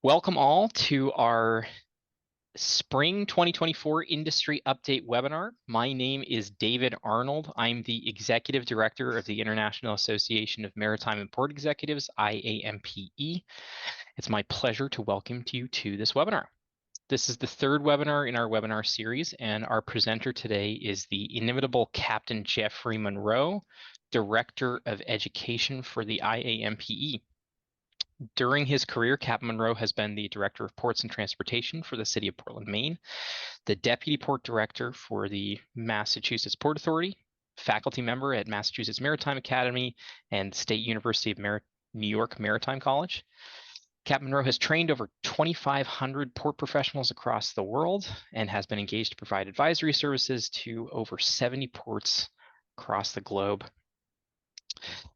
Welcome all to our Spring 2024 Industry Update webinar. My name is David Arnold. I'm the Executive Director of the International Association of Maritime and Port Executives, IAMPE. It's my pleasure to welcome you to this webinar. This is the third webinar in our webinar series, and our presenter today is the inimitable Captain Jeffrey Monroe, Director of Education for the IAMPE. During his career, Captain Monroe has been the Director of Ports and Transportation for the City of Portland, Maine, the Deputy Port Director for the Massachusetts Port Authority, faculty member at Massachusetts Maritime Academy and State University of New York Maritime College. Captain Monroe has trained over 2,500 port professionals across the world and has been engaged to provide advisory services to over 70 ports across the globe.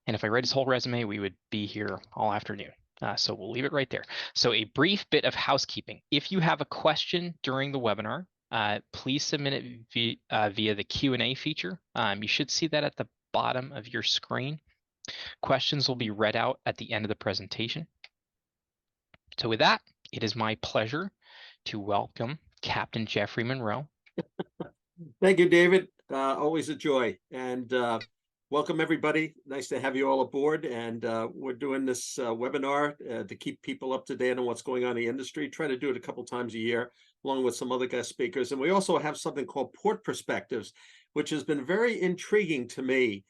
And if I read his whole resume, we would be here all afternoon. So we'll leave it right there. So a brief bit of housekeeping. If you have a question during the webinar, please submit it via the Q&A feature. You should see that at the bottom of your screen. Questions will be read out at the end of the presentation. So with that, it is my pleasure to welcome Captain Jeffrey Monroe. Thank you, David. Always a joy. And welcome, everybody. Nice to have you all aboard. And we're doing this webinar to keep people up to date on what's going on in the industry. Try to do it a couple times a year, along with some other guest speakers. And we also have something called Port Perspectives, which has been very intriguing to me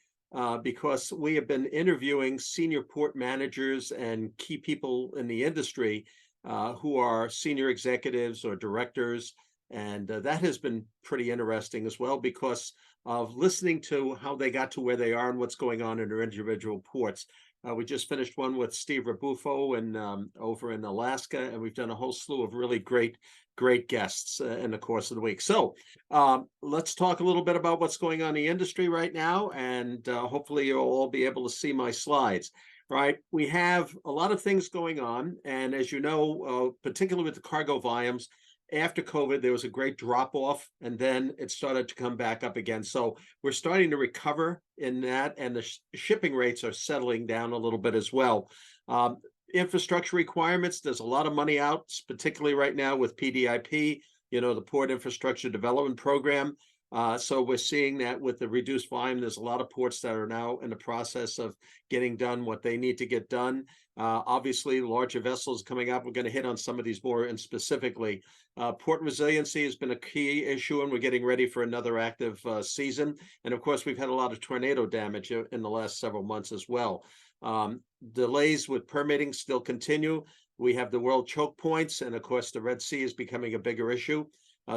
because we have been interviewing senior port managers and key people in the industry who are senior executives or directors. And that has been pretty interesting as well because of listening to how they got to where they are and what's going on in their individual ports. We just finished one with Steve Rabufo and over in Alaska, and we've done a whole slew of really great guests in the course of the week. So let's talk a little bit about what's going on in the industry right now, and hopefully you'll all be able to see my slides. Right, we have a lot of things going on, and as you know, particularly with the cargo volumes, after COVID, there was a great drop off, and then it started to come back up again. So we're starting to recover in that, and the shipping rates are settling down a little bit as well. Infrastructure requirements, there's a lot of money out, particularly right now with PDIP, the Port Infrastructure Development Program. So we're seeing that with the reduced volume, there's a lot of ports that are now in the process of getting done what they need to get done. Obviously, larger vessels coming up. We're going to hit on some of these more and specifically. Port resiliency has been a key issue, and we're getting ready for another active season. And of course, we've had a lot of tornado damage in the last several months as well. Delays with permitting still continue. We have the world choke points, and of course, the Red Sea is becoming a bigger issue.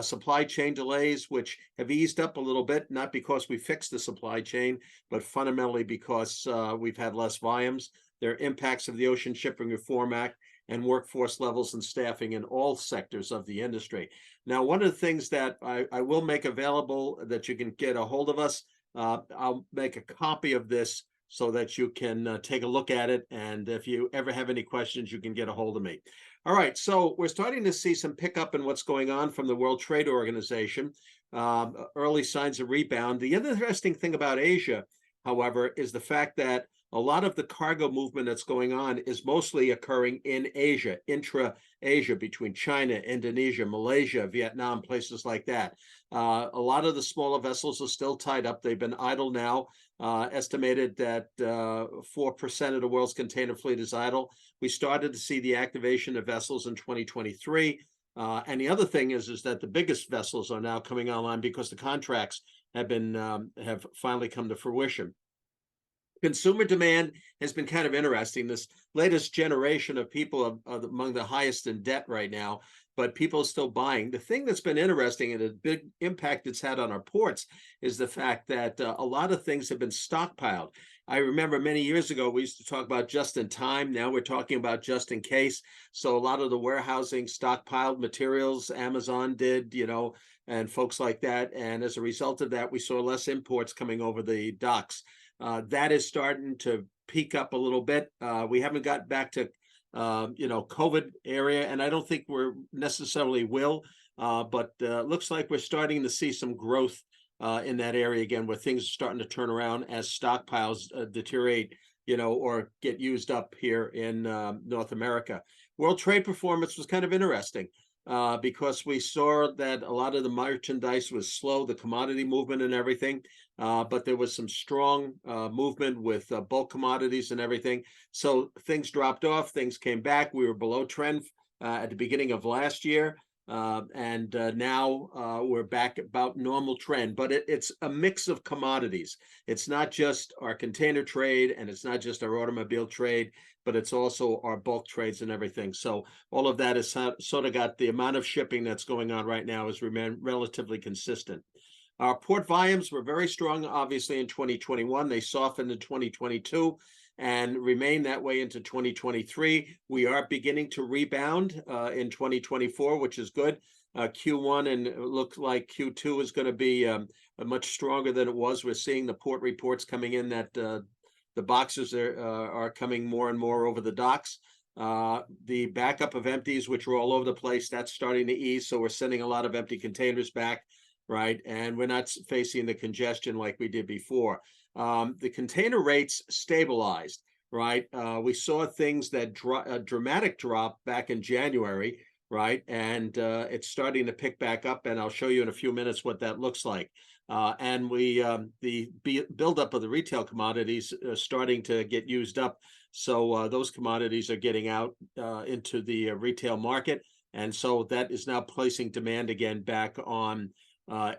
Supply chain delays, which have eased up a little bit, not because we fixed the supply chain, but fundamentally because we've had less volumes. There are impacts of the Ocean Shipping Reform Act and workforce levels and staffing in all sectors of the industry. Now, one of the things that I will make available that you can get a hold of us, I'll make a copy of this so that you can take a look at it. And if you ever have any questions, you can get a hold of me. All right, so we're starting to see some pickup in what's going on from the World Trade Organization, early signs of rebound. The other interesting thing about Asia, however, is the fact that a lot of the cargo movement that's going on is mostly occurring in Asia, intra-Asia, between China, Indonesia, Malaysia, Vietnam, places like that. A lot of the smaller vessels are still tied up. They've been idle now. Estimated that 4% of the world's container fleet is idle. We started to see the activation of vessels in 2023. And the other thing is that the biggest vessels are now coming online because the contracts have finally come to fruition. Consumer demand has been kind of interesting. This latest generation of people are among the highest in debt right now, but people are still buying. The thing that's been interesting and a big impact it's had on our ports is the fact that a lot of things have been stockpiled. I remember many years ago, we used to talk about just in time. Now we're talking about just in case. So a lot of the warehousing stockpiled materials, Amazon did, and folks like that. And as a result of that, we saw less imports coming over the docks. That is starting to peak up a little bit. We haven't got back to, COVID area, and I don't think we're necessarily will, but looks like we're starting to see some growth in that area again, where things are starting to turn around as stockpiles deteriorate, or get used up here in North America. world trade performance was kind of interesting because we saw that a lot of the merchandise was slow, the commodity movement and everything, but there was some strong movement with bulk commodities and everything. So things dropped off, things came back. We were below trend at the beginning of last year. And now we're back about normal trend, but it's a mix of commodities. It's not just our container trade and it's not just our automobile trade, but it's also our bulk trades and everything. So all of that is sort of got the amount of shipping that's going on right now has remained relatively consistent. Our port volumes were very strong, obviously, in 2021. They softened in 2022 and remain that way into 2023. We are beginning to rebound in 2024, which is good. Q1 and it looks like Q2 is going to be much stronger than it was. We're seeing the port reports coming in that the boxes are coming more and more over the docks. The backup of empties, which were all over the place, that's starting to ease. So we're sending a lot of empty containers back, right? And we're not facing the congestion like we did before. The container rates stabilized, right? We saw things that a dramatic drop back in January, right? And it's starting to pick back up, and I'll show you in a few minutes what that looks like. And the buildup of the retail commodities starting to get used up. So those commodities are getting out into the retail market. And so that is now placing demand again back on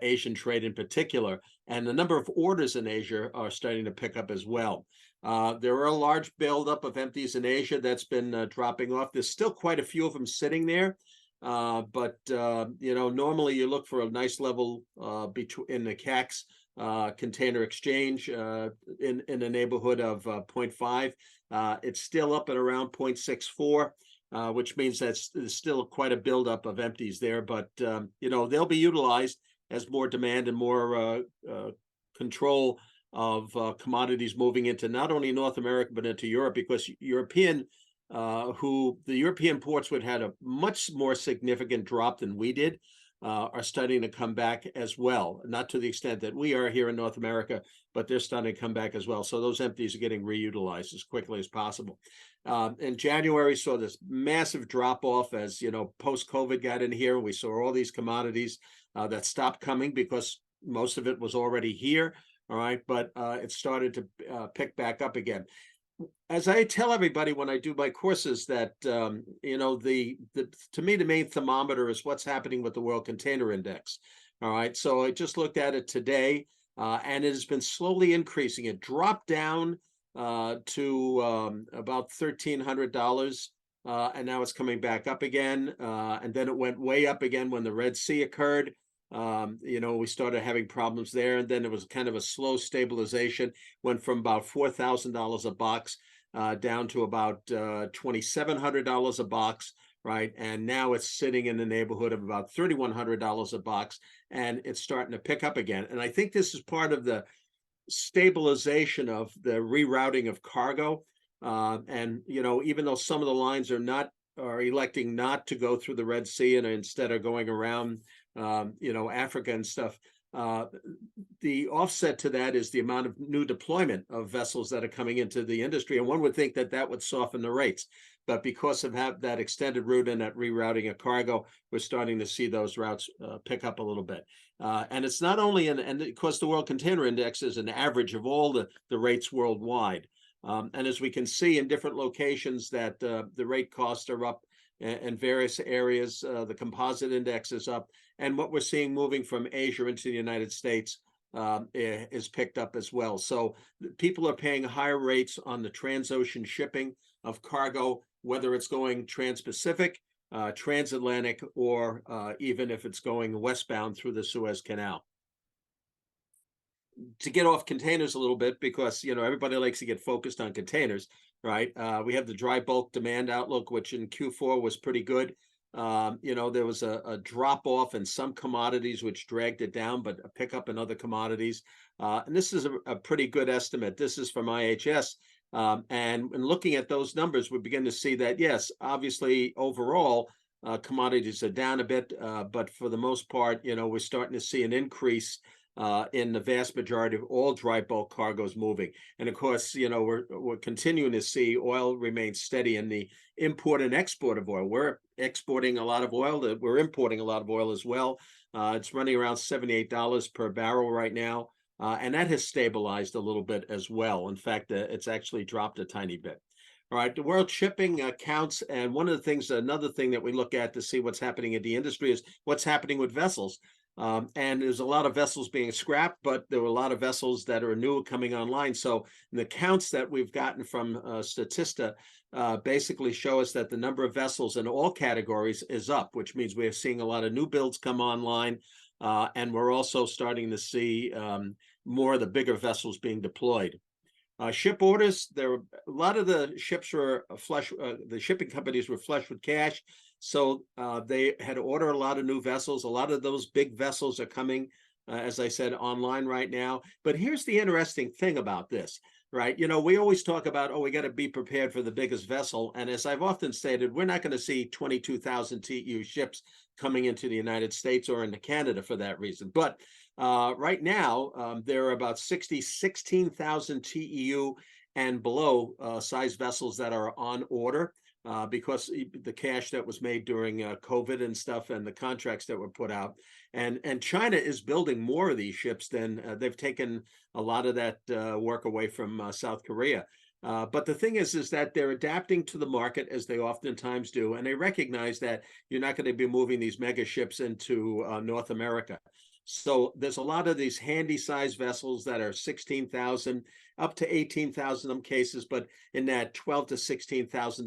Asian trade in particular. And the number of orders in Asia are starting to pick up as well. There are a large buildup of empties in Asia that's been dropping off. There's still quite a few of them sitting there. But normally you look for a nice level in the CACs container exchange in the neighborhood of 0.5. It's still up at around 0.64, which means there's still quite a buildup of empties there. But they'll be utilized as more demand and more control of commodities moving into not only North America but into Europe, because the European ports would had a much more significant drop than we did, are starting to come back as well. Not to the extent that we are here in North America, but they're starting to come back as well. So those empties are getting reutilized as quickly as possible. In January, saw this massive drop off as post-COVID got in here. We saw all these commodities that stopped coming because most of it was already here. All right, but it started to pick back up again. As I tell everybody when I do my courses that to me the main thermometer is what's happening with the World Container Index. All right, so I just looked at it today, and it has been slowly increasing. It dropped down to about $1,300, and now it's coming back up again. And then it went way up again when the Red Sea occurred. We started having problems there, and then it was kind of a slow stabilization. Went from about $4,000 a box down to about $2,700 a box, right? And now it's sitting in the neighborhood of about $3,100 a box, and it's starting to pick up again. And I think this is part of the stabilization of the rerouting of cargo. And even though some of the lines are electing not to go through the Red Sea and instead are going around Africa and stuff. The offset to that is the amount of new deployment of vessels that are coming into the industry. And one would think that would soften the rates. But because of that extended route and that rerouting of cargo, we're starting to see those routes pick up a little bit. And it's not only, and of course, the World Container Index is an average of all the rates worldwide. And as we can see in different locations that the rate costs are up in various areas, the composite index is up. And what we're seeing moving from Asia into the United States is picked up as well. So people are paying higher rates on the transocean shipping of cargo, whether it's going trans-Pacific, transatlantic, or even if it's going westbound through the Suez Canal. To get off containers a little bit, because everybody likes to get focused on containers, right? We have the dry bulk demand outlook, which in Q4 was pretty good. There was a drop off in some commodities which dragged it down, but a pickup in other commodities. And this is a pretty good estimate. This is from IHS. And when looking at those numbers, we begin to see that, yes, obviously overall commodities are down a bit, but for the most part, we're starting to see an increase in the vast majority of all dry bulk cargoes moving. And of course, we're continuing to see oil remain steady in the import and export of oil. We're exporting a lot of oil. We're importing a lot of oil as well. It's running around $78 per barrel right now. And that has stabilized a little bit as well. In fact, it's actually dropped a tiny bit. All right, the world shipping counts. And another thing that we look at to see what's happening in the industry is what's happening with vessels. And there's a lot of vessels being scrapped, but there were a lot of vessels that are new coming online. So the counts that we've gotten from Statista basically show us that the number of vessels in all categories is up, which means we're seeing a lot of new builds come online. And we're also starting to see more of the bigger vessels being deployed. Ship orders, a lot of the ships were flush, the shipping companies were flush with cash. So they had to order a lot of new vessels. A lot of those big vessels are coming, as I said, online right now. But here's the interesting thing about this, right? We always talk about, we got to be prepared for the biggest vessel. And as I've often stated, we're not going to see 22,000 TEU ships coming into the United States or into Canada for that reason. But right now, there are about 16,000 TEU and below size vessels that are on order because the cash that was made during COVID and stuff and the contracts that were put out. And China is building more of these ships than they've taken a lot of that work away from South Korea. But the thing is that they're adapting to the market as they oftentimes do, and they recognize that you're not going to be moving these mega ships into North America. So there's a lot of these handy size vessels that are 16,000 up to 18,000 in some cases, but in that 12 to 16,000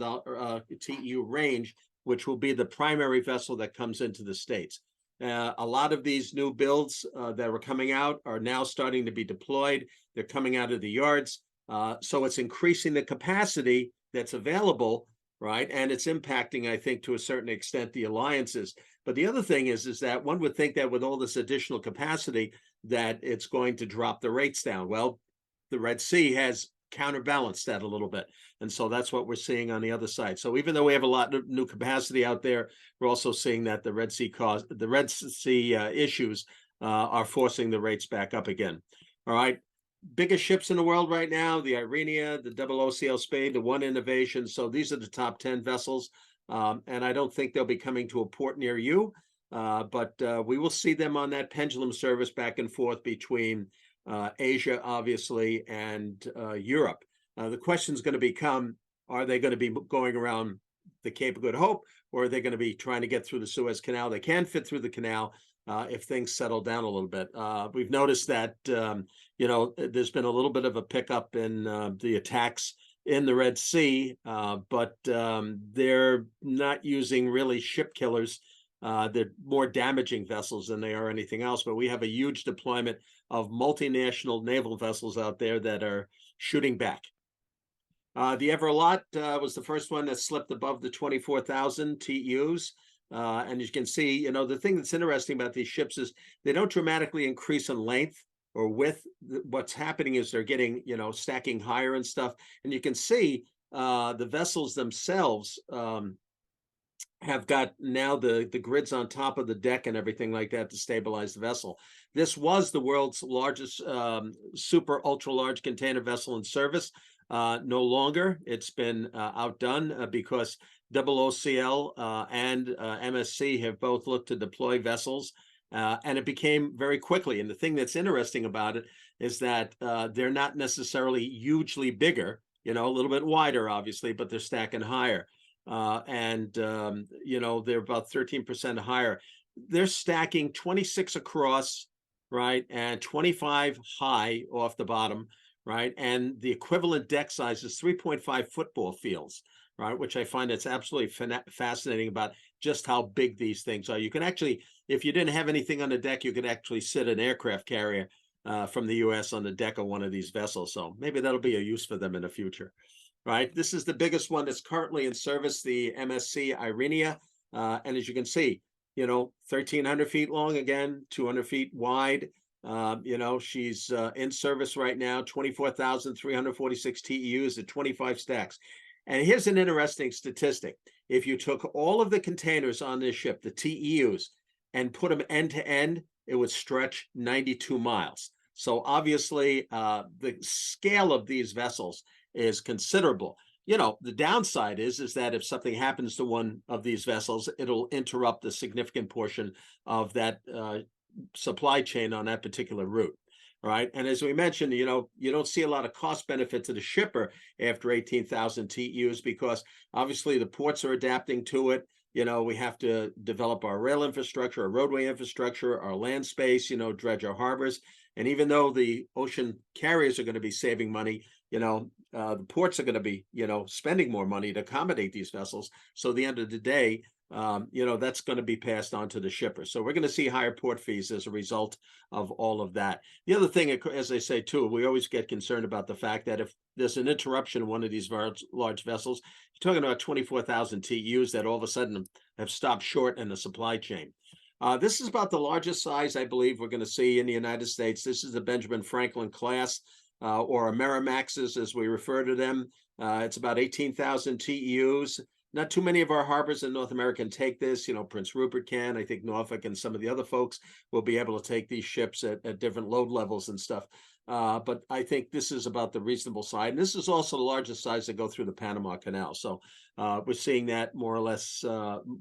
TEU range, which will be the primary vessel that comes into the States. A lot of these new builds that are coming out are now starting to be deployed. They're coming out of the yards. So it's increasing the capacity that's available, right? And it's impacting, I think, to a certain extent, the alliances. But the other thing is that one would think that with all this additional capacity, that it's going to drop the rates down. Well, the Red Sea has counterbalanced that a little bit. And so that's what we're seeing on the other side. So even though we have a lot of new capacity out there, we're also seeing that the Red Sea issues are forcing the rates back up again. All right. Biggest ships in the world right now, the Irenia, the OOCL Spain, the One Innovation. So these are the top 10 vessels. And I don't think they'll be coming to a port near you, but we will see them on that pendulum service back and forth between Asia, obviously, and Europe. The question is going to become, are they going to be going around the Cape of Good Hope, or are they going to be trying to get through the Suez Canal? They can fit through the canal if things settle down a little bit. We've noticed that, there's been a little bit of a pickup in the attacks in the Red Sea, but they're not using really ship killers. They're more damaging vessels than they are anything else. But we have a huge deployment of multinational naval vessels out there that are shooting back. The Everlot was the first one that slipped above the 24,000 TEUs. And you can see, the thing that's interesting about these ships is they don't dramatically increase in length or width. What's happening is they're getting, stacking higher and stuff. And you can see the vessels themselves have got now the grids on top of the deck and everything like that to stabilize the vessel. This was the world's largest super ultra large container vessel in service. No longer. It's been outdone because OOCL and MSC have both looked to deploy vessels, and it became very quickly. And the thing that's interesting about it is that they're not necessarily hugely bigger, a little bit wider, obviously, but they're stacking higher. And they're about 13% higher. They're stacking 26 across, right, and 25 high off the bottom, right? And the equivalent deck size is 3.5 football fields, right? Which I find it's absolutely fascinating about just how big these things are. You can actually, if you didn't have anything on the deck, you could actually sit an aircraft carrier from the U.S. on the deck of one of these vessels. So maybe that'll be a use for them in the future, right? This is the biggest one that's currently in service, the MSC Irenia. And as you can see, 1,300 feet long, again, 200 feet wide. She's in service right now, 24,346 TEUs at 25 stacks. And here's an interesting statistic. If you took all of the containers on this ship, the TEUs, and put them end to end, it would stretch 92 miles. So obviously, the scale of these vessels is considerable. The downside is that if something happens to one of these vessels, it'll interrupt a significant portion of that supply chain on that particular route. Right. And as we mentioned, you don't see a lot of cost benefit to the shipper after 18,000 TEUs because obviously the ports are adapting to it. We have to develop our rail infrastructure, our roadway infrastructure, our land space, dredge our harbors. And even though the ocean carriers are going to be saving money, the ports are going to be, spending more money to accommodate these vessels. So at the end of the day, that's going to be passed on to the shipper. So we're going to see higher port fees as a result of all of that. The other thing, as I say, too, we always get concerned about the fact that if there's an interruption in one of these large vessels, you're talking about 24,000 TEUs that all of a sudden have stopped short in the supply chain. This is about the largest size, I believe, we're going to see in the United States. This is the Benjamin Franklin class, or Amerimaxes, as we refer to them. It's about 18,000 TEUs. Not too many of our harbors in North America can take this. Prince Rupert can. I think Norfolk and some of the other folks will be able to take these ships at different load levels and stuff. But I think this is about the reasonable side. And this is also the largest size that go through the Panama Canal. So we're seeing that more or less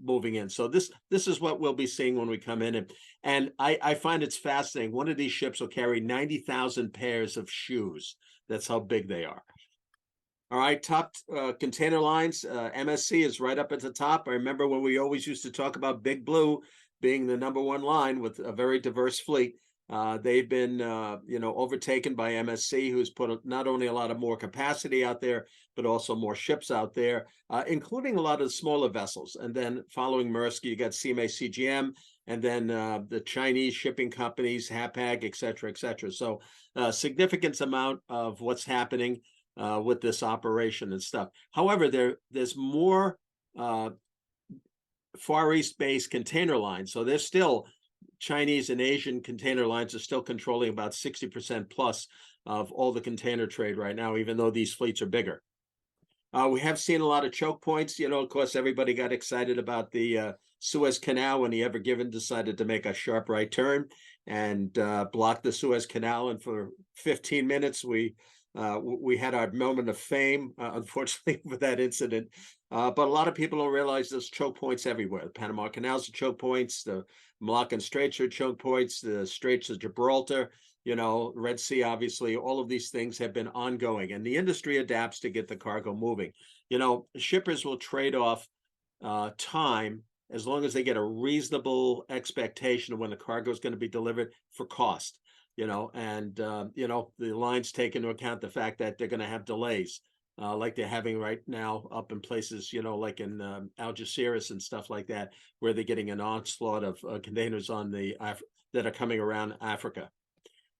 moving in. So this is what we'll be seeing when we come in. And I find it's fascinating. One of these ships will carry 90,000 pairs of shoes. That's how big they are. All right, top container lines. MSC is right up at the top. I remember when we always used to talk about Big Blue being the #1 line with a very diverse fleet. They've been, overtaken by MSC, who's put not only a lot of more capacity out there, but also more ships out there, including a lot of smaller vessels. And then following Maersk, you got CMA CGM, and then the Chinese shipping companies, Hapag, et cetera, et cetera. So significant amount of what's happening with this operation and stuff. However, there's more Far East-based container lines. So there's still Chinese and Asian container lines are still controlling about 60% plus of all the container trade right now, even though these fleets are bigger. We have seen a lot of choke points. Of course, everybody got excited about the Suez Canal when the Ever Given decided to make a sharp right turn and block the Suez Canal. And for 15 minutes, we had our moment of fame, unfortunately, with that incident. But a lot of people don't realize there's choke points everywhere. The Panama Canal's are choke points. The Malaccan Straits are choke points. The Straits of Gibraltar, Red Sea, obviously, all of these things have been ongoing. And the industry adapts to get the cargo moving. Shippers will trade off time as long as they get a reasonable expectation of when the cargo is going to be delivered for cost. The lines take into account the fact that they're going to have delays, like they're having right now up in places, like in Algeciras and stuff like that, where they're getting an onslaught of containers that are coming around Africa.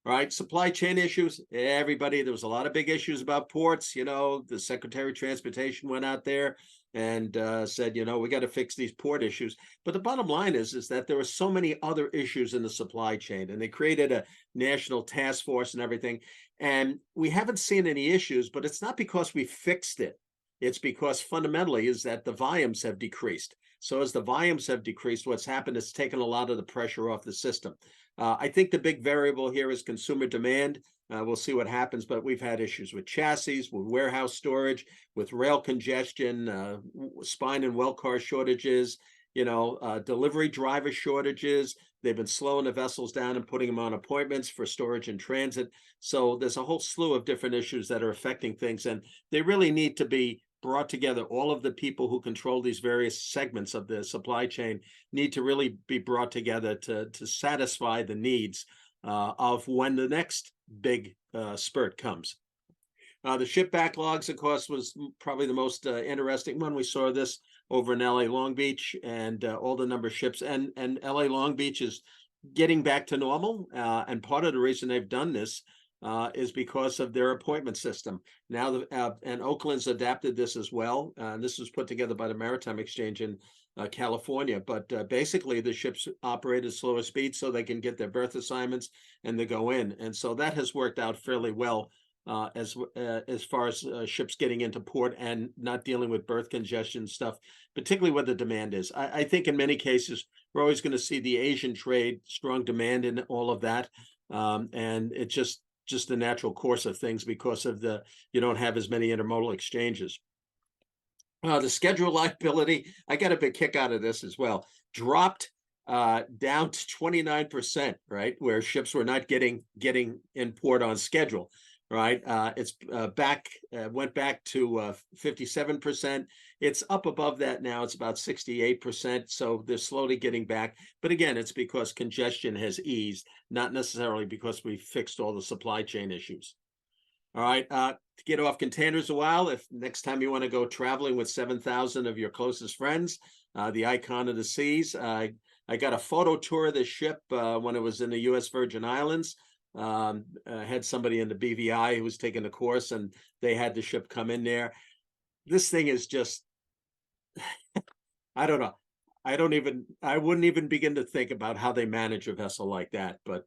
All right, supply chain issues. Everybody, there was a lot of big issues about ports. The Secretary of Transportation went out there and said, we got to fix these port issues. But the bottom line is that there were so many other issues in the supply chain, and they created a national task force and everything. And we haven't seen any issues, but it's not because we fixed it. It's because fundamentally is that the volumes have decreased. So as the volumes have decreased, what's happened is taken a lot of the pressure off the system. I think the big variable here is consumer demand. We'll see what happens, but we've had issues with chassis, with warehouse storage, with rail congestion, spine and well car shortages, delivery driver shortages. They've been slowing the vessels down and putting them on appointments for storage and transit. So there's a whole slew of different issues that are affecting things, and they really need to be brought together. All of the people who control these various segments of the supply chain need to really be brought together to satisfy the needs of when the next big spurt comes. The ship backlogs, of course, was probably the most interesting one. We saw this over in LA Long Beach and all the number of ships, and LA Long Beach is getting back to normal. And part of the reason they've done this is because of their appointment system. Now, and Oakland's adapted this as well. This was put together by the Maritime Exchange in California. But basically, the ships operate at slower speed so they can get their berth assignments and they go in. And so that has worked out fairly well as far as ships getting into port and not dealing with berth congestion stuff, particularly where the demand is. I think in many cases we're always going to see the Asian trade, strong demand in all of that, and it's just the natural course of things because of you don't have as many intermodal exchanges. The schedule liability, I got a big kick out of this as well. Dropped down to 29%, right? Where ships were not getting in port on schedule, right? It's went back to 57%. It's up above that now. It's about 68%. So they're slowly getting back. But again, it's because congestion has eased, not necessarily because we fixed all the supply chain issues. All right. To get off containers a while, if next time you want to go traveling with 7,000 of your closest friends, the Icon of the Seas. I got a photo tour of the ship when it was in the U.S. Virgin Islands. Had somebody in the BVI who was taking the course, and they had the ship come in there. This thing is just, I don't know. I wouldn't even begin to think about how they manage a vessel like that, but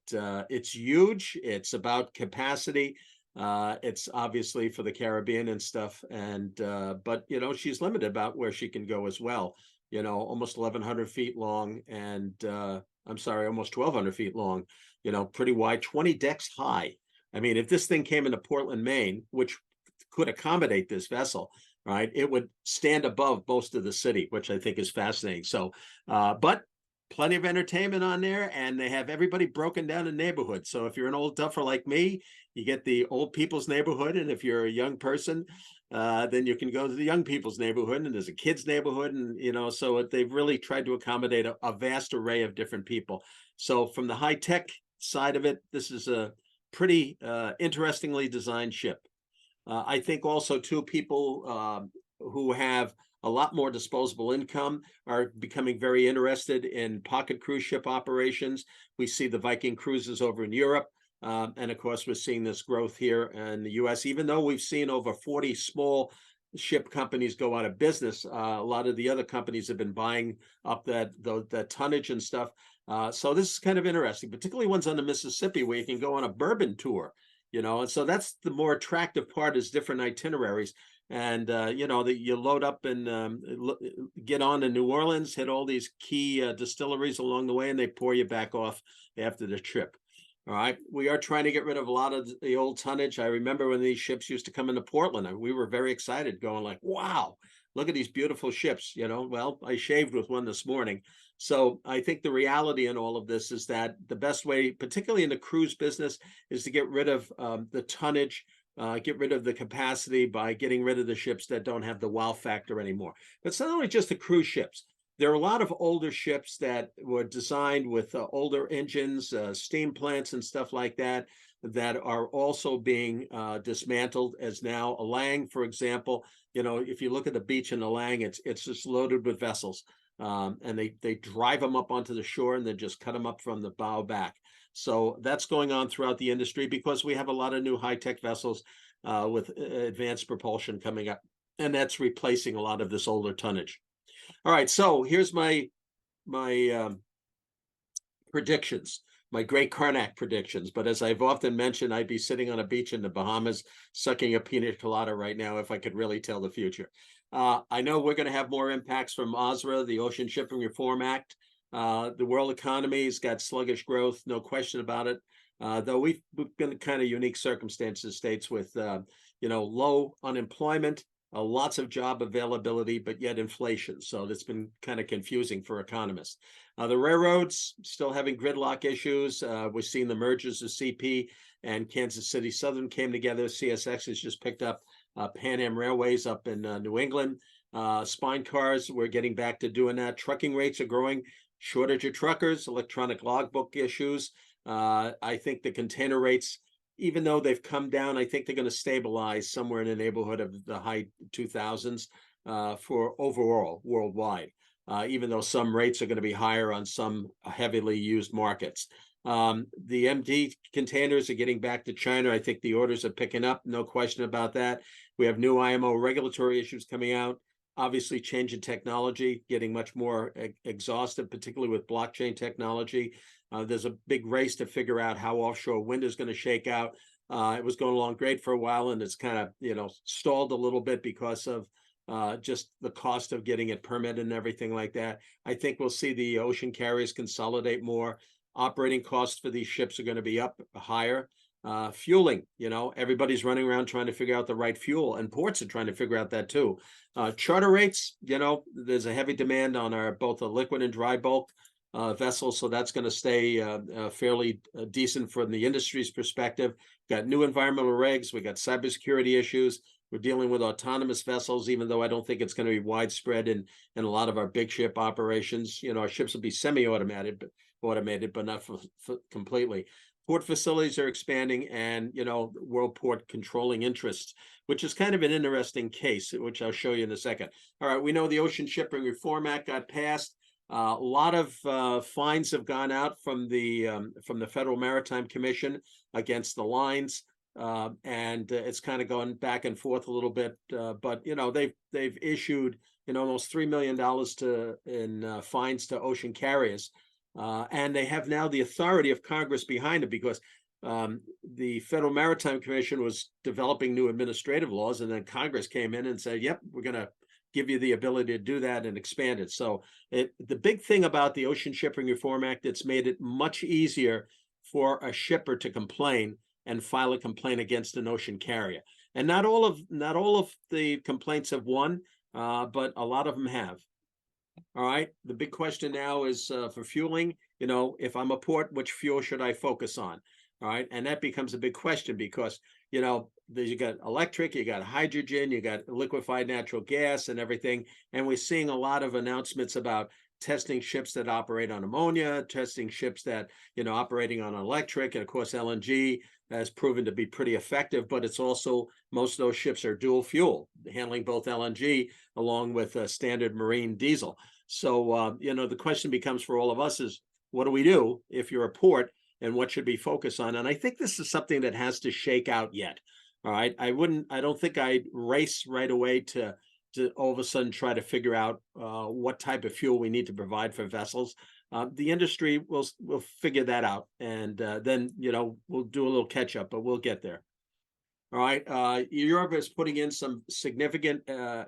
it's huge. It's about capacity. It's obviously for the Caribbean and stuff. And, but she's limited about where she can go as well. Almost 1,100 feet long and, I'm sorry, almost 1,200 feet long, pretty wide, 20 decks high. I mean, if this thing came into Portland, Maine, which could accommodate this vessel, right, it would stand above most of the city, which I think is fascinating. So, but plenty of entertainment on there, and they have everybody broken down in neighborhoods. So if you're an old duffer like me, you get the old people's neighborhood, and if you're a young person, then you can go to the young people's neighborhood, and there's a kids neighborhood, and so they've really tried to accommodate a vast array of different people. So from the high tech side of it, this is a pretty interestingly designed ship. I think also too, people who have a lot more disposable income are becoming very interested in pocket cruise ship operations. We see the Viking cruises over in Europe. And of course, we're seeing this growth here in the US, even though we've seen over 40 small ship companies go out of business. A lot of the other companies have been buying up that tonnage and stuff. So this is kind of interesting, particularly ones on the Mississippi where you can go on a bourbon tour, and so that's the more attractive part, is different itineraries. And that you load up and get on to New Orleans, hit all these key distilleries along the way, and they pour you back off after the trip. All right, we are trying to get rid of a lot of the old tonnage. I remember when these ships used to come into Portland, we were very excited, going like, wow, look at these beautiful ships. Well, I shaved with one this morning. So I think the reality in all of this is that the best way, particularly in the cruise business, is to get rid of the tonnage, get rid of the capacity by getting rid of the ships that don't have the wow factor anymore. But it's not only just the cruise ships. There are a lot of older ships that were designed with older engines, steam plants and stuff like that, that are also being dismantled, as now Alang, for example. If you look at the beach in Alang, it's just loaded with vessels. And they drive them up onto the shore and then just cut them up from the bow back. So that's going on throughout the industry because we have a lot of new high-tech vessels with advanced propulsion coming up, and that's replacing a lot of this older tonnage. All right, so here's my predictions, my great Karnak predictions. But as I've often mentioned, I'd be sitting on a beach in the Bahamas sucking a pina colada right now if I could really tell the future. I know we're going to have more impacts from OSRA, the Ocean Shipping Reform Act. The world economy's got sluggish growth, no question about it. Though we've been in kind of unique circumstances, states with low unemployment, lots of job availability, but yet inflation. So that's been kind of confusing for economists. The railroads still having gridlock issues. We're seeing the mergers of CP and Kansas City Southern came together. CSX has just picked up Pan Am Railways up in New England. Spine cars, we're getting back to doing that. Trucking rates are growing. Shortage of truckers, electronic logbook issues. I think the container rates, even though they've come down, I think they're going to stabilize somewhere in the neighborhood of the high 2000s for overall worldwide, even though some rates are going to be higher on some heavily used markets. The MD containers are getting back to China. I think the orders are picking up, no question about that. We have new IMO regulatory issues coming out. Obviously, change in technology, getting much more exhaustive, particularly with blockchain technology. There's a big race to figure out how offshore wind is going to shake out. It was going along great for a while, and it's kind of, stalled a little bit because of just the cost of getting it permitted and everything like that. I think we'll see the ocean carriers consolidate more. Operating costs for these ships are going to be up higher. Fueling, everybody's running around trying to figure out the right fuel, and ports are trying to figure out that too. Charter rates, there's a heavy demand on our both the liquid and dry bulk vessels, so that's going to stay fairly decent from the industry's perspective. Got new environmental regs, we got cybersecurity issues. We're dealing with autonomous vessels, even though I don't think it's going to be widespread in a lot of our big ship operations. Our ships will be semi-automated, but not for completely. Port facilities are expanding, and world port controlling interests, which is kind of an interesting case, which I'll show you in a second. All right, we know the Ocean Shipping Reform Act got passed. A lot of fines have gone out from the Federal Maritime Commission against the lines, and it's kind of going back and forth a little bit. But they've issued almost $3 million in fines to ocean carriers. And they have now the authority of Congress behind it, because the Federal Maritime Commission was developing new administrative laws, and then Congress came in and said, yep, we're going to give you the ability to do that and expand it. So the big thing about the Ocean Shipping Reform Act, it's made it much easier for a shipper to complain and file a complaint against an ocean carrier. And not all of the complaints have won, but a lot of them have. All right. The big question now is for fueling. If I'm a port, which fuel should I focus on? All right. And that becomes a big question, because, you got electric, you got hydrogen, you got liquefied natural gas and everything. And we're seeing a lot of announcements about testing ships that operate on ammonia, testing ships that, operating on electric. And of course, LNG has proven to be pretty effective, but it's also, most of those ships are dual fuel, handling both LNG along with standard marine diesel. So, the question becomes for all of us is, what do we do if you're a port, and what should we focus on? And I think this is something that has to shake out yet. All right. I don't think I'd race right away to all of a sudden try to figure out what type of fuel we need to provide for vessels. The industry will figure that out, and then we'll do a little catch up, but we'll get there. All right. Europe is putting in some significant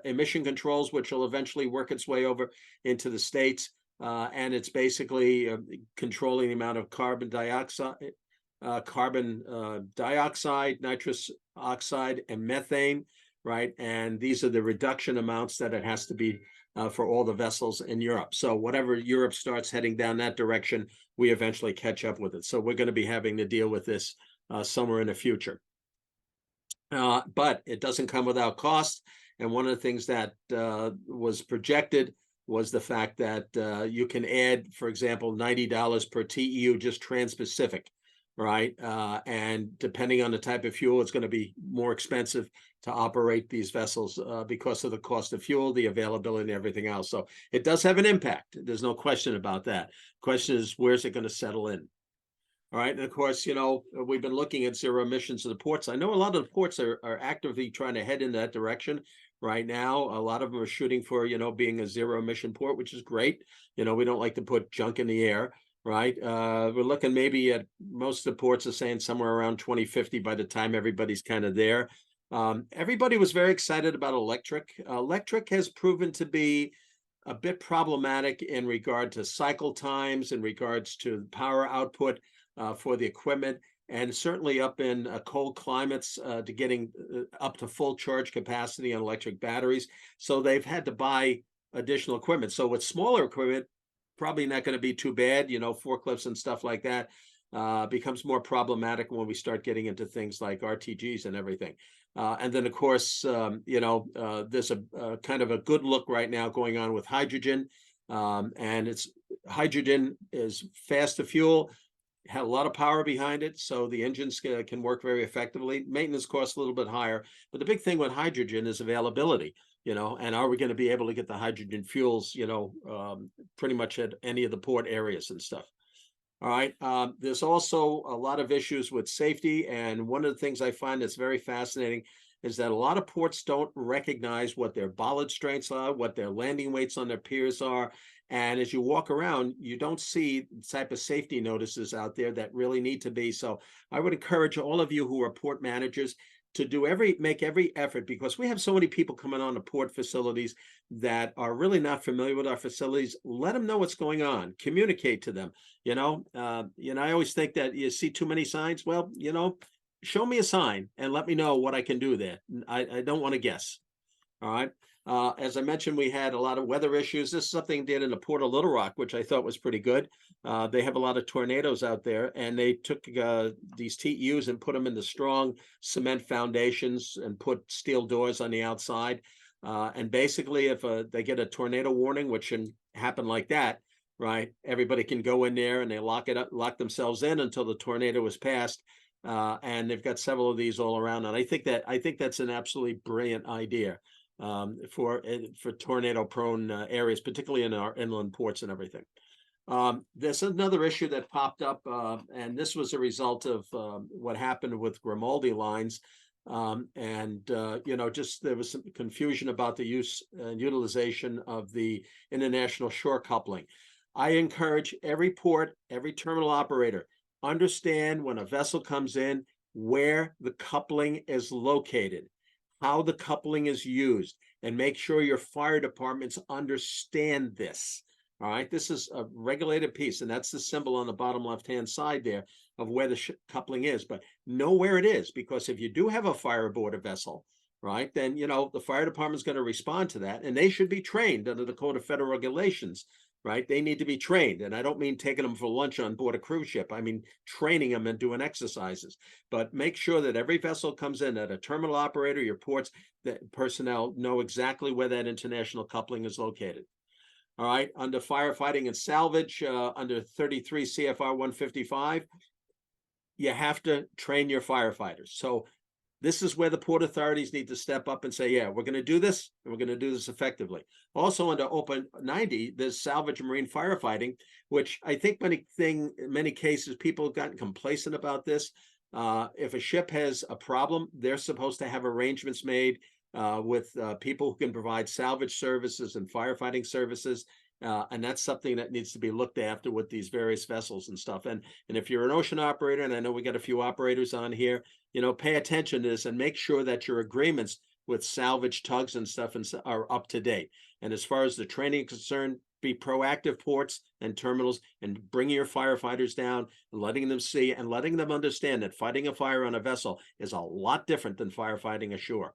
emission controls, which will eventually work its way over into the States, and it's basically controlling the amount of carbon dioxide, nitrous oxide, and methane. Right, and these are the reduction amounts that it has to be for all the vessels in Europe. So whatever Europe starts heading down that direction, we eventually catch up with it. So we're going to be having to deal with this somewhere in the future. But it doesn't come without cost. And one of the things that was projected was the fact that you can add, for example, $90 per TEU just trans-Pacific, right? And depending on the type of fuel, it's going to be more expensive to operate these vessels because of the cost of fuel, the availability, and everything else. So it does have an impact. There's no question about that. Question is, where's it going to settle in? All right. And of course, we've been looking at zero emissions of the ports. I know a lot of the ports are actively trying to head in that direction right now. A lot of them are shooting for, being a zero emission port, which is great. We don't like to put junk in the air. Right. We're looking maybe at, most of the ports are saying somewhere around 2050 by the time everybody's kind of there. Everybody was very excited about electric. Electric has proven to be a bit problematic in regard to cycle times, in regards to power output for the equipment, and certainly up in cold climates to getting up to full charge capacity on electric batteries. So they've had to buy additional equipment. So with smaller equipment, probably not going to be too bad, forklifts and stuff like that. Becomes more problematic when we start getting into things like RTGs and everything. And then, of course, there's a kind of a good look right now going on with hydrogen. And hydrogen is fast to fuel, had a lot of power behind it, so the engines can work very effectively. Maintenance costs a little bit higher, but the big thing with hydrogen is availability. And are we going to be able to get the hydrogen fuels, pretty much at any of the port areas and stuff. All right. There's also a lot of issues with safety. And one of the things I find that's very fascinating is that a lot of ports don't recognize what their bollard strengths are, what their landing weights on their piers are. And as you walk around, you don't see the type of safety notices out there that really need to be. So I would encourage all of you who are port managers to make every effort, because we have so many people coming on to port facilities that are really not familiar with our facilities. Let them know what's going on. Communicate to them. I always think that you see too many signs. Well, show me a sign and let me know what I can do there. I don't want to guess. All right. As I mentioned, we had a lot of weather issues. This is something did in the Port of Little Rock, which I thought was pretty good. They have a lot of tornadoes out there, and they took these TEUs and put them into strong cement foundations and put steel doors on the outside. And basically, if they get a tornado warning, which can happen like that, right? Everybody can go in there and they lock themselves in until the tornado is passed. And they've got several of these all around. And I think that's an absolutely brilliant idea for tornado prone areas, particularly in our inland ports and everything. There's another issue that popped up, and this was a result of what happened with Grimaldi lines. Just there was some confusion about the use and utilization of the international shore coupling. I encourage every port, every terminal operator, understand when a vessel comes in where the coupling is located, how the coupling is used, and make sure your fire departments understand this. All right, this is a regulated piece, and that's the symbol on the bottom left-hand side there of where the coupling is. But know where it is, because if you do have a fire aboard a vessel, right, then the fire department's going to respond to that, and they should be trained under the Code of Federal Regulations. Right, they need to be trained, and I don't mean taking them for lunch on board a cruise ship. I mean training them and doing exercises. But make sure that every vessel comes in, that a terminal operator, your ports, that personnel know exactly where that international coupling is located. All right, under firefighting and salvage, under 33 CFR 155, you have to train your firefighters. So this is where the port authorities need to step up and say, yeah, we're going to do this, and we're going to do this effectively. Also, under Open 90, there's salvage and marine firefighting, which I think in many cases, people have gotten complacent about this. If a ship has a problem, they're supposed to have arrangements made with people who can provide salvage services and firefighting services. And that's something that needs to be looked after with these various vessels and stuff. And if you're an ocean operator, and I know we got a few operators on here, pay attention to this and make sure that your agreements with salvage tugs and stuff are up to date. And as far as the training is concerned, be proactive, ports and terminals, and bringing your firefighters down and letting them see and letting them understand that fighting a fire on a vessel is a lot different than firefighting ashore.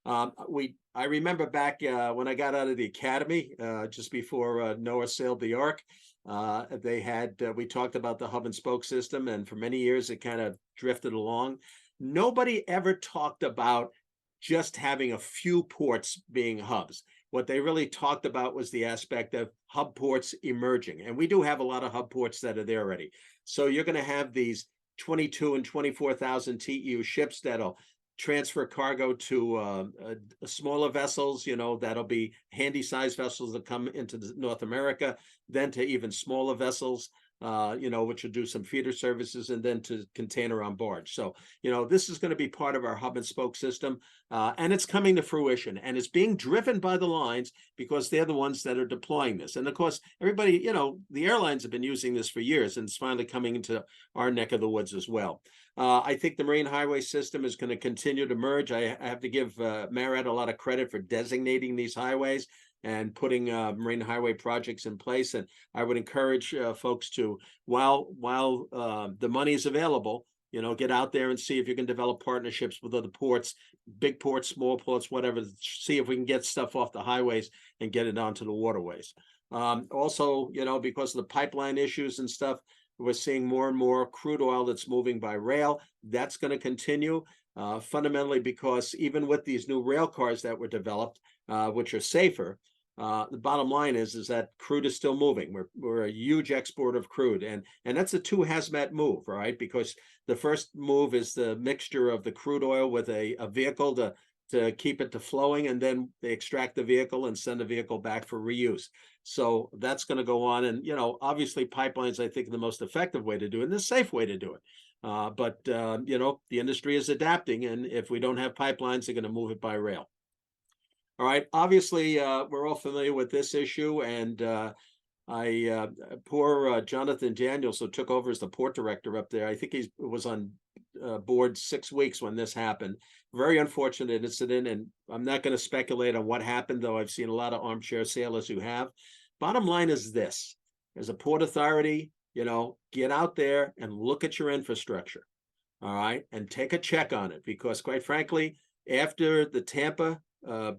I remember back when I got out of the academy, just before Noah sailed the Ark, we talked about the hub and spoke system, and for many years it kind of drifted along. Nobody ever talked about just having a few ports being hubs. What they really talked about was the aspect of hub ports emerging, and we do have a lot of hub ports that are there already. So you're going to have these 22 and 24,000 TEU ships that'll transfer cargo to smaller vessels, that'll be handy sized vessels that come into North America, then to even smaller vessels, which will do some feeder services, and then to container on barge. So, this is going to be part of our hub and spoke system, and it's coming to fruition, and it's being driven by the lines because they're the ones that are deploying this. And of course, everybody, the airlines have been using this for years, and it's finally coming into our neck of the woods as well. I think the marine highway system is going to continue to merge. I have to give MARAD a lot of credit for designating these highways and putting marine highway projects in place. And I would encourage folks to, while the money is available, get out there and see if you can develop partnerships with other ports, big ports, small ports, whatever, see if we can get stuff off the highways and get it onto the waterways. Also, because of the pipeline issues and stuff, we're seeing more and more crude oil that's moving by rail. That's going to continue fundamentally because even with these new rail cars that were developed, which are safer, the bottom line is that crude is still moving. We're a huge export of crude, and that's a two hazmat move, right? Because the first move is the mixture of the crude oil with a vehicle to keep it to flowing, and then they extract the vehicle and send the vehicle back for reuse. So that's going to go on, and obviously pipelines, I think, are the most effective way to do it and the safe way to do it. But the industry is adapting, and if we don't have pipelines, they're going to move it by rail. All right. Obviously, we're all familiar with this issue, and Poor Jonathan Daniels, who took over as the port director up there. I think he was on board 6 weeks when this happened. Very unfortunate incident, and I'm not going to speculate on what happened, though I've seen a lot of armchair sailors who have. Bottom line is this: as a port authority, get out there and look at your infrastructure, all right, and take a check on it, because quite frankly, after the Tampa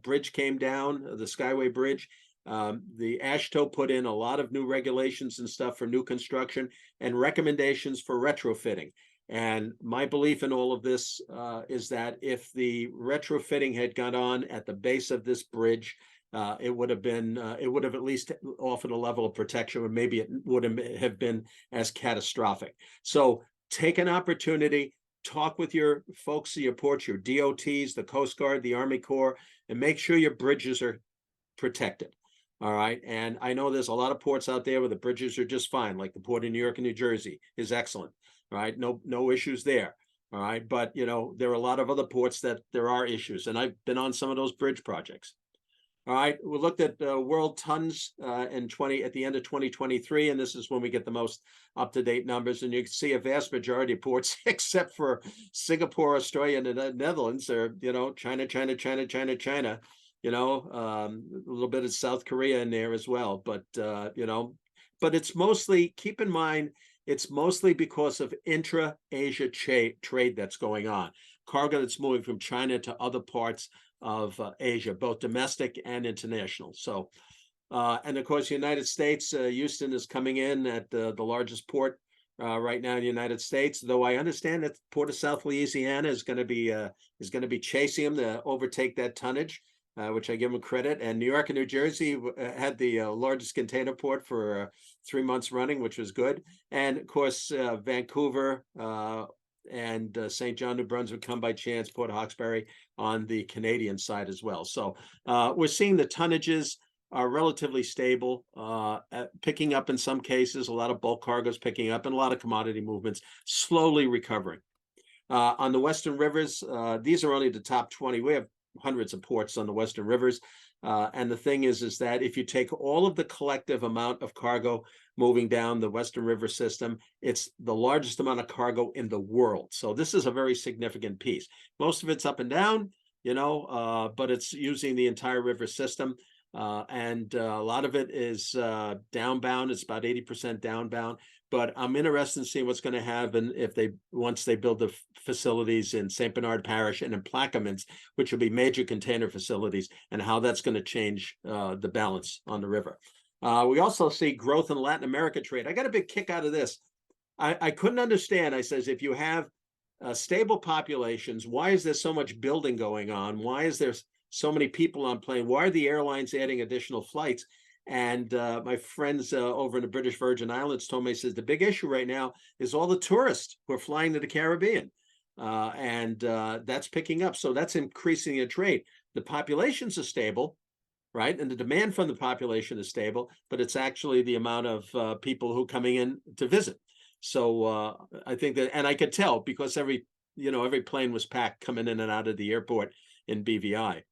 bridge came down, the Skyway Bridge, the AASHTO put in a lot of new regulations and stuff for new construction and recommendations for retrofitting. And my belief in all of this is that if the retrofitting had gone on at the base of this bridge, it would have at least offered a level of protection, or maybe it wouldn't have been as catastrophic. So take an opportunity, talk with your folks at your ports, your DOTs, the Coast Guard, the Army Corps, and make sure your bridges are protected. All right. And I know there's a lot of ports out there where the bridges are just fine, like the port in New York and New Jersey is excellent. All right. No issues there. All right. But, there are a lot of other ports that there are issues. And I've been on some of those bridge projects. All right. We looked at world tons at the end of 2023, and this is when we get the most up-to-date numbers. And you can see a vast majority of ports, except for Singapore, Australia, and the Netherlands, are China, China. A little bit of South Korea in there as well. But, but it's mostly, keep in mind, it's mostly because of intra-Asia trade that's going on. Cargo that's moving from China to other parts of Asia, both domestic and international. So, and of course, the United States, Houston is coming in at the largest port right now in the United States. Though I understand that the Port of South Louisiana is going to be chasing them to overtake that tonnage, which I give them credit. And New York and New Jersey had the largest container port for 3 months running, which was good. And of course, Vancouver and St. John, New Brunswick come by chance, Port Hawkesbury on the Canadian side as well. So we're seeing the tonnages are relatively stable, picking up in some cases, a lot of bulk cargoes picking up, and a lot of commodity movements slowly recovering. On the Western rivers, these are only the top 20. We have hundreds of ports on the Western rivers. And the thing is that if you take all of the collective amount of cargo moving down the Western River system, it's the largest amount of cargo in the world. So this is a very significant piece. Most of it's up and down, but it's using the entire river system. And a lot of it is downbound. It's about 80% downbound. But I'm interested in seeing what's going to happen once they build the facilities in St. Bernard Parish and in Plaquemines, which will be major container facilities, and how that's going to change the balance on the river. We also see growth in Latin America trade. I got a big kick out of this. I couldn't understand. I says, if you have stable populations, why is there so much building going on? Why is there so many people on plane? Why are the airlines adding additional flights? And my friends over in the British Virgin Islands told me, says the big issue right now is all the tourists who are flying to the Caribbean. And that's picking up. So that's increasing the trade. The populations are stable, right? And the demand from the population is stable, but it's actually the amount of people who are coming in to visit. So I think that, and I could tell because every plane was packed coming in and out of the airport in BVI.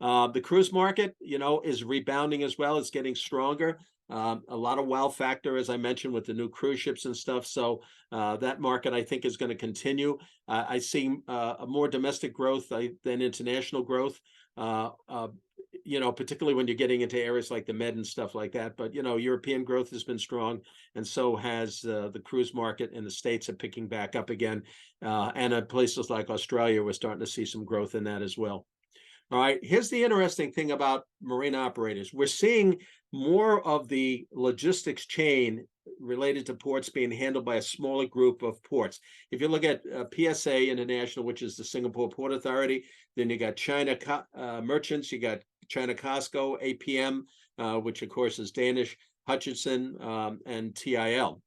The cruise market, is rebounding as well. It's getting stronger. A lot of wow factor, as I mentioned, with the new cruise ships and stuff. So that market, I think, is going to continue. I see a more domestic growth than international growth, particularly when you're getting into areas like the Med and stuff like that. But, European growth has been strong, and so has the cruise market, and the States are picking back up again. And at places like Australia, we're starting to see some growth in that as well. All right, here's the interesting thing about marine operators. We're seeing more of the logistics chain related to ports being handled by a smaller group of ports. If you look at PSA International, which is the Singapore Port Authority, then you got China Merchants, you got China COSCO, APM, which of course is Danish, Hutchinson, and TIL.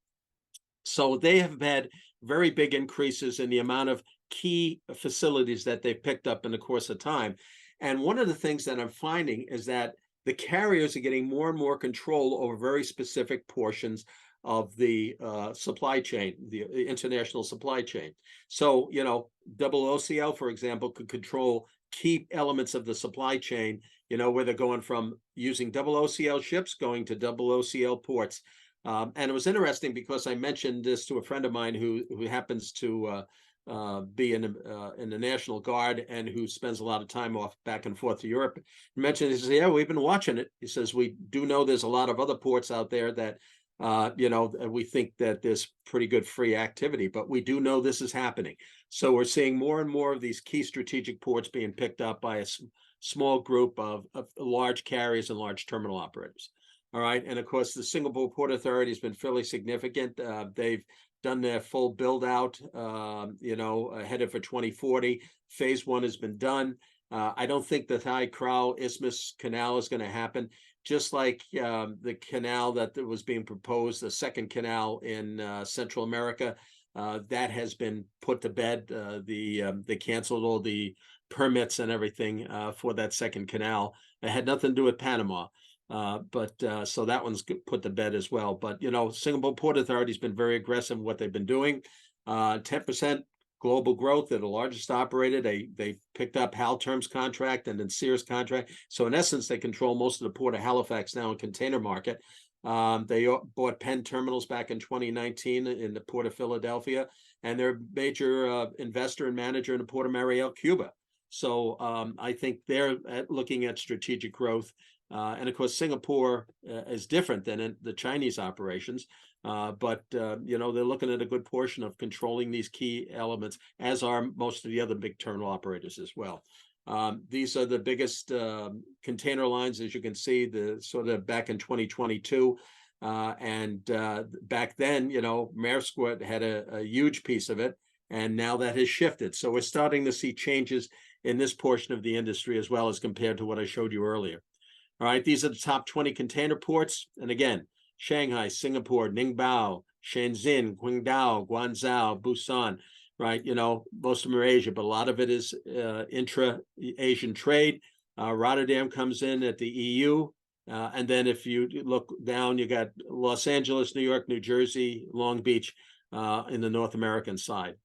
So they have had very big increases in the amount of key facilities that they've picked up in the course of time. And one of the things that I'm finding is that the carriers are getting more and more control over very specific portions of the supply chain, the international supply chain. So, OOCL, for example, could control key elements of the supply chain where they're going from using double OCL ships going to double OCL ports. And it was interesting because I mentioned this to a friend of mine who happens to be in the National Guard and who spends a lot of time off back and forth to Europe. He mentioned, he says, yeah, we've been watching it. He says, we do know there's a lot of other ports out there that, we think that there's pretty good free activity, but we do know this is happening. So we're seeing more and more of these key strategic ports being picked up by a small group of large carriers and large terminal operators. All right. And of course, the Singapore Port Authority has been fairly significant. They've done their full build out, headed for 2040. Phase 1 has been done. I don't think the Thai Kral Isthmus Canal is going to happen. Just like the canal that was being proposed, the second canal in Central America, that has been put to bed. They canceled all the permits and everything for that second canal. It had nothing to do with Panama. So that one's put to bed as well. But, Singapore Port Authority has been very aggressive in what they've been doing. 10% global growth. They're the largest operator. They picked up Halterm's contract and then Sears contract. So in essence, they control most of the Port of Halifax now in container market. They bought Penn Terminals back in 2019 in the Port of Philadelphia, and they're a major investor and manager in the Port of Mariel, Cuba. So I think they're looking at strategic growth. And of course, Singapore is different than in the Chinese operations. But they're looking at a good portion of controlling these key elements, as are most of the other big terminal operators as well. These are the biggest container lines, as you can see, the sort of back in 2022. And back then, Maersk had a huge piece of it, and now that has shifted. So we're starting to see changes in this portion of the industry as well as compared to what I showed you earlier. All right, these are the top 20 container ports. And again, Shanghai, Singapore, Ningbo, Shenzhen, Qingdao, Guangzhou, Busan, right? Most of them are Asia, but a lot of it is intra-Asian trade. Rotterdam comes in at the EU. And then if you look down, you got Los Angeles, New York, New Jersey, Long Beach in the North American side.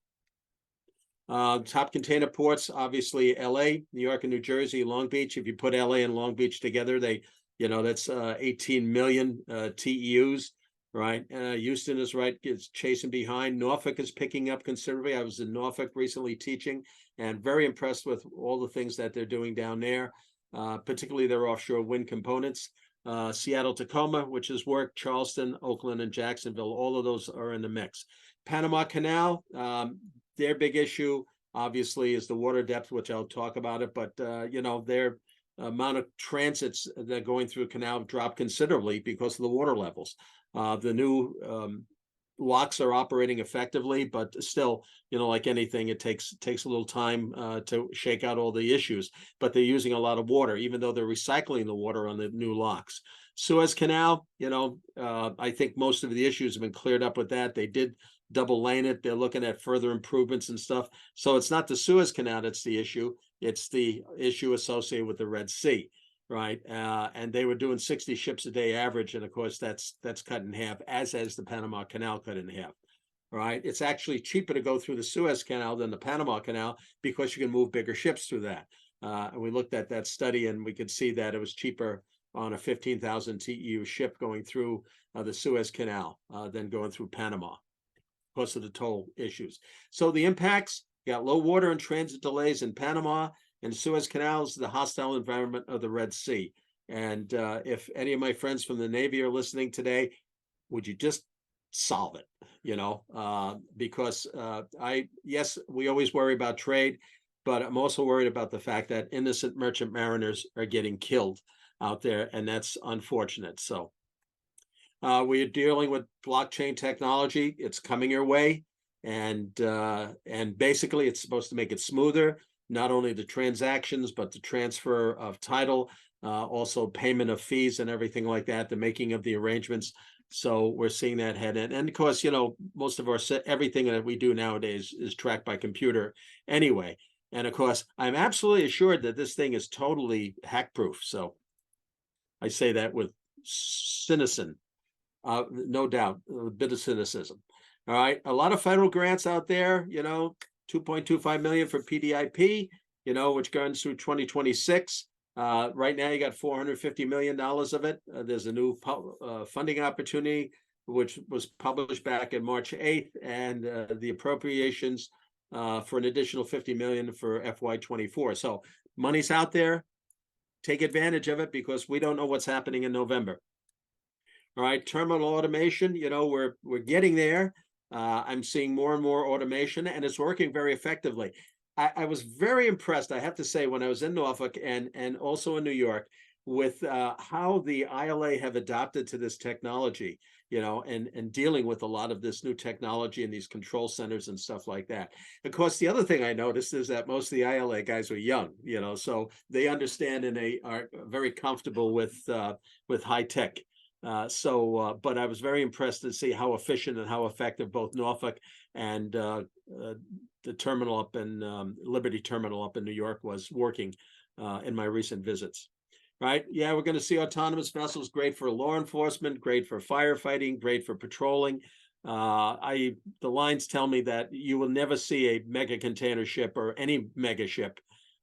Top container ports, obviously LA, New York, and New Jersey, Long Beach. If you put LA and Long Beach together, that's 18 million TEUs, right? Houston is right, it's chasing behind. Norfolk is picking up considerably. I was in Norfolk recently teaching and very impressed with all the things that they're doing down there, particularly their offshore wind components. Seattle, Tacoma, which is work, Charleston, Oakland, and Jacksonville, all of those are in the mix. Panama Canal, their big issue, obviously, is the water depth, which I'll talk about it, but, their amount of transits that are going through a canal dropped considerably because of the water levels. The new locks are operating effectively, but still, like anything, it takes a little time to shake out all the issues, but they're using a lot of water, even though they're recycling the water on the new locks. Suez Canal, I think most of the issues have been cleared up with that. They did double lane it. They're looking at further improvements and stuff. So it's not the Suez Canal that's the issue. It's the issue associated with the Red Sea, right? And they were doing 60 ships a day average. And of course, that's cut in half, as the Panama Canal cut in half, right? It's actually cheaper to go through the Suez Canal than the Panama Canal because you can move bigger ships through that. And we looked at that study and we could see that it was cheaper on a 15,000 TEU ship going through the Suez Canal than going through Panama because of the toll issues. So the impacts, got low water and transit delays in Panama, and Suez Canal is the hostile environment of the Red Sea. And if any of my friends from the Navy are listening today, would you just solve it? Because yes, we always worry about trade, but I'm also worried about the fact that innocent merchant mariners are getting killed out there, and that's unfortunate. So we are dealing with blockchain technology. It's coming your way, and basically it's supposed to make it smoother, not only the transactions, but the transfer of title, also payment of fees and everything like that, the making of the arrangements. So we're seeing that head in. And of course, most of everything that we do nowadays is tracked by computer anyway. And of course, I'm absolutely assured that this thing is totally hack proof. So I say that with cynicism. No doubt, a bit of cynicism. All right, a lot of federal grants out there, 2.25 million for PDIP, which goes through 2026. Right now, you got $450 million of it. There's a new funding opportunity, which was published back in March 8th, and the appropriations for an additional 50 million for FY24. So money's out there. Take advantage of it because we don't know what's happening in November. All right, terminal automation, we're getting there. I'm seeing more and more automation, and it's working very effectively. I was very impressed, I have to say, when I was in Norfolk and also in New York, with how the ILA have adopted to this technology, and dealing with a lot of this new technology and these control centers and stuff like that. Of course, the other thing I noticed is that most of the ILA guys are young, so they understand and they are very comfortable with high tech. But I was very impressed to see how efficient and how effective both Norfolk and the terminal up in Liberty Terminal up in New York was working in my recent visits. Right? Yeah, we're going to see autonomous vessels, great for law enforcement, great for firefighting, great for patrolling. The lines tell me that you will never see a mega container ship or any mega ship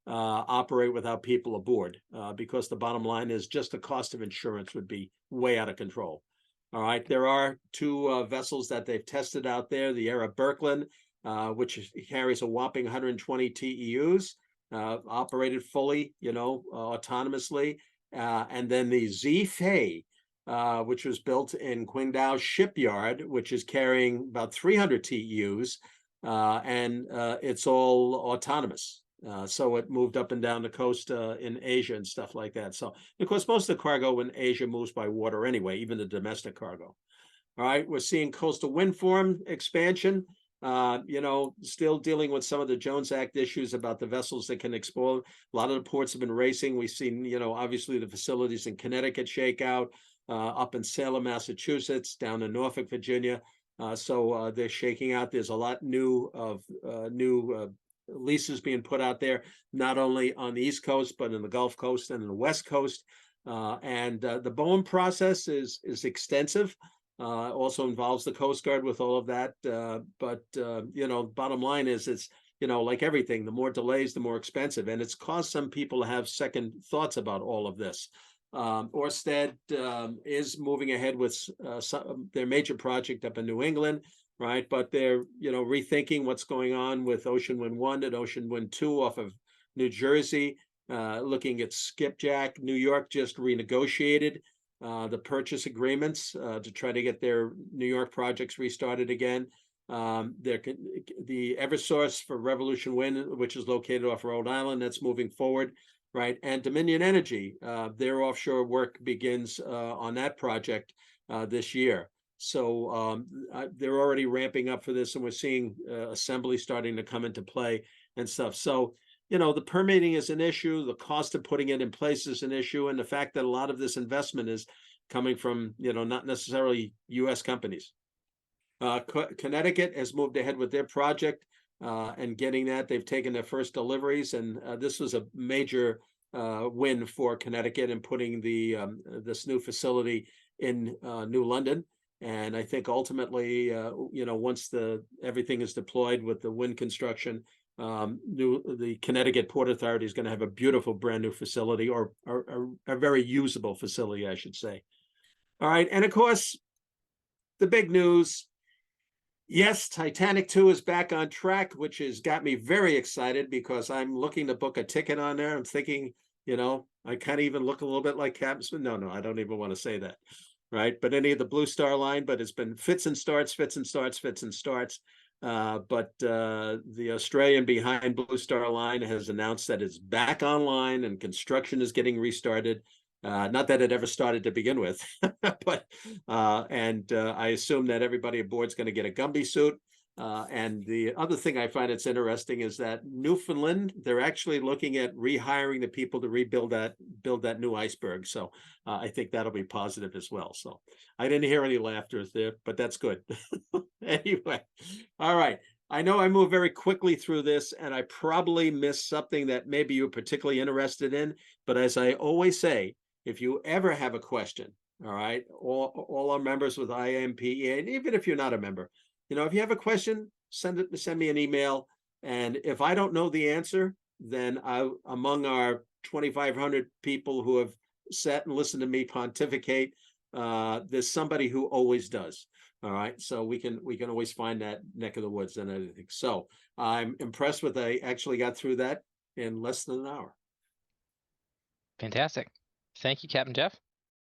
operate without people aboard, because the bottom line is just the cost of insurance would be way out of control. All right, there are two vessels that they've tested out there, the Era Birkeland, which carries a whopping 120 TEUs, operated fully, autonomously, and then the Z Fei, which was built in Qingdao Shipyard, which is carrying about 300 TEUs, and it's all autonomous. So it moved up and down the coast in Asia and stuff like that. So, of course, most of the cargo in Asia moves by water anyway, even the domestic cargo. All right, we're seeing coastal wind farm expansion. Still dealing with some of the Jones Act issues about the vessels that can explode. A lot of the ports have been racing. We've seen, obviously the facilities in Connecticut shake out, up in Salem, Massachusetts, down in Norfolk, Virginia. So they're shaking out. There's a lot new leases being put out there, not only on the East Coast, but in the Gulf Coast and in the West Coast. And the BOEM process is extensive. Also involves the Coast Guard with all of that. But bottom line is it's, like everything, the more delays, the more expensive. And it's caused some people to have second thoughts about all of this. Ørsted is moving ahead with their major project up in New England, right? But they're, rethinking what's going on with Ocean Wind 1 and Ocean Wind 2 off of New Jersey, looking at skipjack. New York just renegotiated the purchase agreements to try to get their New York projects restarted again. The Eversource for Revolution Wind, which is located off Rhode Island, that's moving forward, right? And Dominion Energy, their offshore work begins on that project this year. So they're already ramping up for this, and we're seeing assembly starting to come into play and stuff. So, the permitting is an issue, the cost of putting it in place is an issue, and the fact that a lot of this investment is coming from, not necessarily U.S. companies. Connecticut has moved ahead with their project and getting that. They've taken their first deliveries, and this was a major win for Connecticut in putting this new facility in New London. And I think ultimately, once everything is deployed with the wind construction, the Connecticut Port Authority is going to have a beautiful brand new facility, or a very usable facility, I should say. All right, and of course, the big news. Yes, Titanic 2 is back on track, which has got me very excited because I'm looking to book a ticket on there. I'm thinking, I kind of even look a little bit like Capt. No, I don't even want to say that. Right, but any of the Blue Star line, but it's been fits and starts. But the Australian behind Blue Star line has announced that it's back online and construction is getting restarted. Not that it ever started to begin with, but I assume that everybody aboard is going to get a Gumby suit. And the other thing I find it's interesting is that Newfoundland, they're actually looking at rehiring the people to build that new iceberg. So I think that'll be positive as well. So I didn't hear any laughter there, but that's good. Anyway, all right. I know I moved very quickly through this, and I probably missed something that maybe you're particularly interested in. But as I always say, if you ever have a question, all right, all our members with IAMPE, and even if you're not a member, if you have a question, send me an email. And if I don't know the answer, then among our 2,500 people who have sat and listened to me pontificate, there's somebody who always does. All right, so we can always find that neck of the woods and everything. So I'm impressed with I actually got through that in less than an hour. Fantastic. Thank you, Captain Jeff.